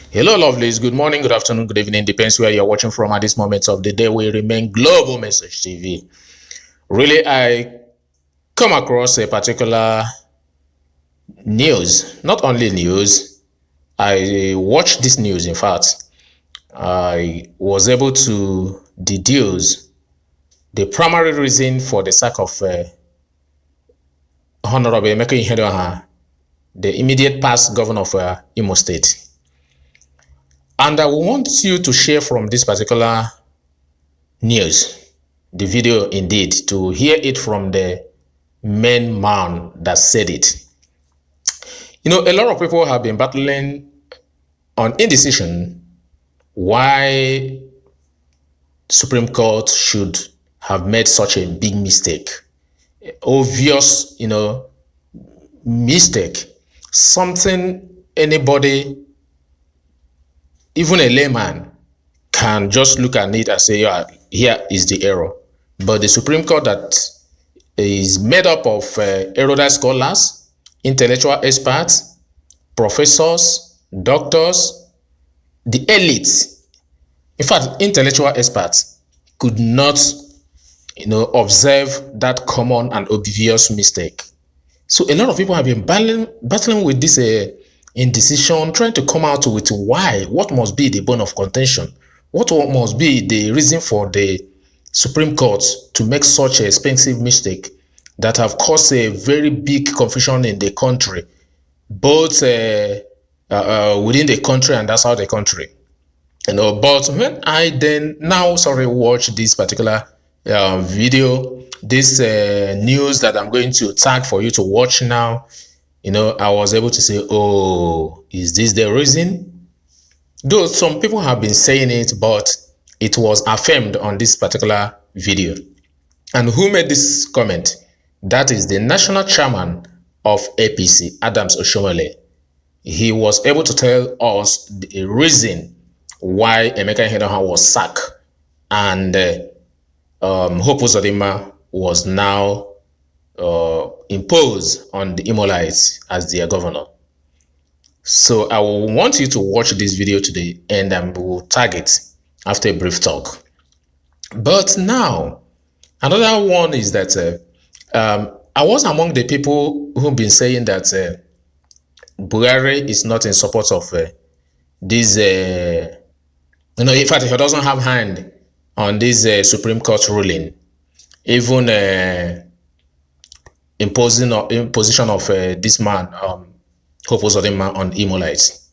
Hello, lovelies. Good morning, good afternoon, good evening. Depends where you're watching from at this moment of the day. We remain Global Message TV. Really, I come across a particular news. Not only news, I watched this news. In fact, I was able to deduce the primary reason for the sack of Honorable Emeka Ihedioha, the immediate past governor of Imo State. And I want you to share from this particular news, the video indeed, to hear it from the main man that said it. You know, a lot of people have been battling on indecision why Supreme Court should have made such a big mistake. Obvious, mistake. Something anybody, even a layman, can just look at it and say, yeah, here is the error. But the Supreme Court that is made up of erudite scholars, intellectual experts, professors, doctors, the elites, in fact, intellectual experts could not, observe that common and obvious mistake. So a lot of people have been battling with this indecision, trying to come out with why, what must be the bone of contention, what must be the reason for the Supreme Court to make such an expensive mistake that have caused a very big confusion in the country, both within the country and outside the country. But when I watch this particular video, this news that I'm going to tag for you to watch now, I was able to say, oh, is this the reason? Though some people have been saying it, but it was affirmed on this particular video. And who made this comment? That is the national chairman of APC, Adams Oshiomhole. He was able to tell us the reason why Emeka Ihedioha was sacked and Hope Uzodinma was now imposed on the Imolites as their governor. So I will want you to watch this video to the end and we'll tag it after a brief talk. But now, another one is that I was among the people who've been saying that Buhari is not in support of this, in fact, he doesn't have hand on this Supreme Court ruling, even imposition of this man, Hope Uzodinma, on Imolites.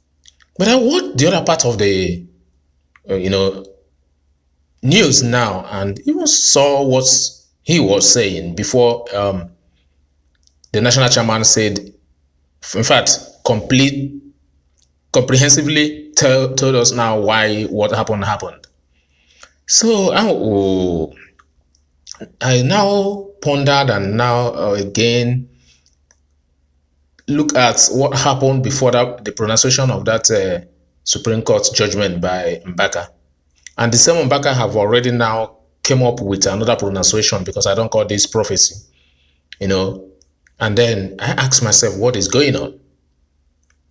But I watched the other part of the, news now and even saw what he was saying before the national chairman said, in fact, comprehensively told us now why what happened. So I now pondered and now again look at what happened before the pronunciation of that Supreme Court judgment by Mbaka. And the same Mbaka have already now came up with another pronunciation, because I don't call this prophecy, And then I asked myself, what is going on?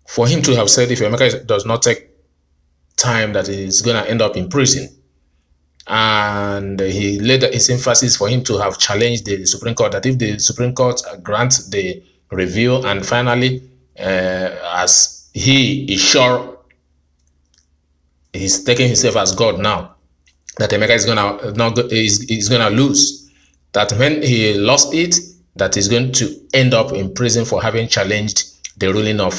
For him to have said if Emeka does not take time, that he's going to end up in prison. And he laid his emphasis for him to have challenged the Supreme Court, that if the Supreme Court grants the review and finally, as he is sure he's taking himself as God now, that Emeka is gonna lose. That when he lost it, that he's going to end up in prison for having challenged the ruling of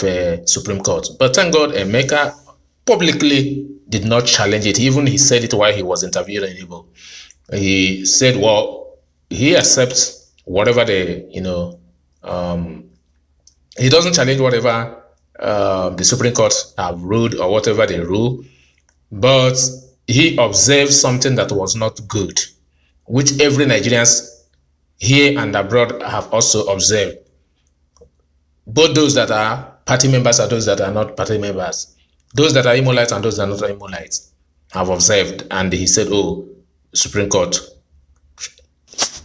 Supreme Court. But thank God, Emeka publicly did not challenge it. Even he said it while he was interviewed in Igbo. He said, well, he accepts whatever he doesn't challenge whatever the Supreme Court have ruled or whatever they rule, but he observed something that was not good, which every Nigerians here and abroad have also observed. Both those that are party members and those that are not party members, those that are Imolites and those that are not Imolites, have observed. And he said, oh, Supreme Court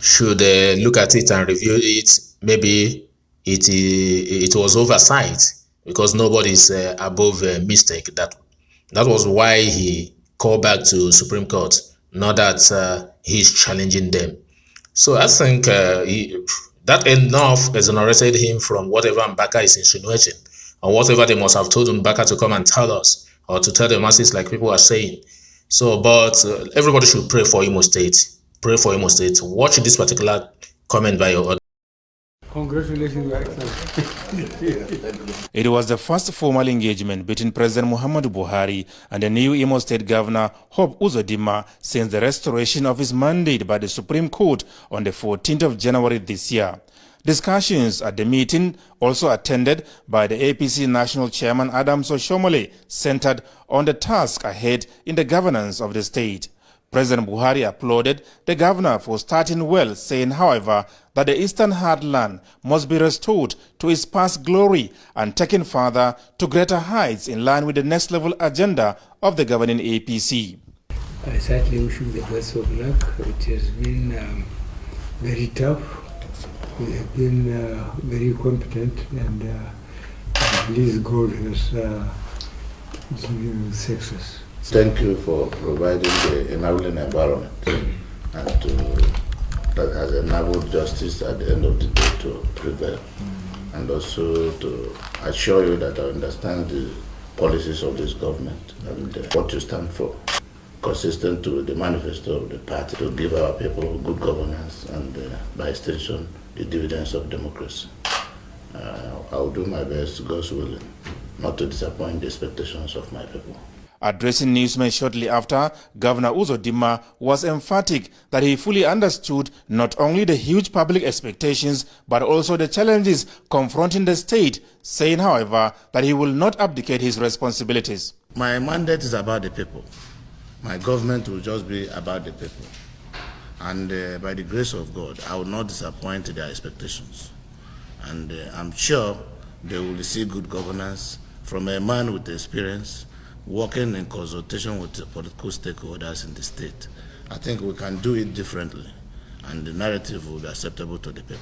should look at it and review it. Maybe it was oversight, because nobody is above a mistake. That That was why he called back to Supreme Court, not that he's challenging them. So I think that enough exonerated him from whatever Mbaka is insinuating, or whatever they must have told Mbaka to come and tell us, or to tell the masses like people are saying. So, but everybody should pray for Imo State. Pray for Imo State. Watch this particular comment by your. Congratulations, Your Excellency. It was the first formal engagement between President Muhammadu Buhari and the new Imo State Governor, Hope Uzodinma, since the restoration of his mandate by the Supreme Court on the 14th of January this year. Discussions at the meeting, also attended by the APC National Chairman Adams Oshiomhole, centered on the task ahead in the governance of the state. President Buhari applauded the governor for starting well, saying, however, that the Eastern Heartland must be restored to its past glory and taken further to greater heights in line with the next level agenda of the governing APC. I certainly wish you the best of luck. It has been very tough. We have been very competent, and please God has given you success. Thank you for providing the enabling environment and that has enabled justice at the end of the day to prevail. And also to assure you that I understand the policies of this government and what you stand for, consistent to the manifesto of the party, to give our people good governance and by extension the dividends of democracy. I will do my best, God's willing, not to disappoint the expectations of my people. Addressing newsmen shortly after, Governor Uzodinma was emphatic that he fully understood not only the huge public expectations but also the challenges confronting the state, saying, however, that he will not abdicate his responsibilities. My mandate is about the people. My government will just be about the people. And by the grace of God, I will not disappoint their expectations. And I'm sure they will see good governance from a man with experience, working in consultation with the political stakeholders in the state. I think we can do it differently, and the narrative will be acceptable to the people.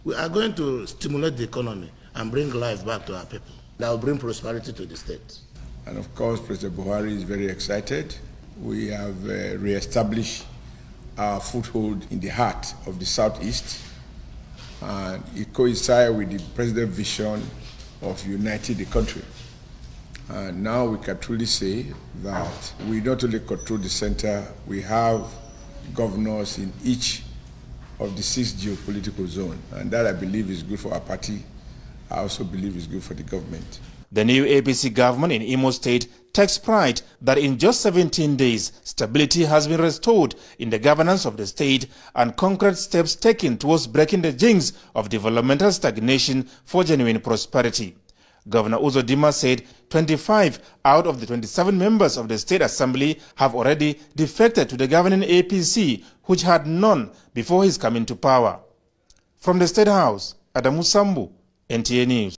We are going to stimulate the economy and bring life back to our people. That will bring prosperity to the state. And of course, President Buhari is very excited. We have re-established our foothold in the heart of the Southeast, and it coincides with the President's vision of uniting the country. And now we can truly say that we not only control the center, we have governors in each of the 6 geopolitical zones. And that, I believe, is good for our party. I also believe is good for the government. The new APC government in Imo State takes pride that in just 17 days, stability has been restored in the governance of the state and concrete steps taken towards breaking the jinx of developmental stagnation for genuine prosperity. Governor Uzodinma said 25 out of the 27 members of the State Assembly have already defected to the governing APC, which had none before his coming to power. From the State House, Adams Oshiomhole, NTA News.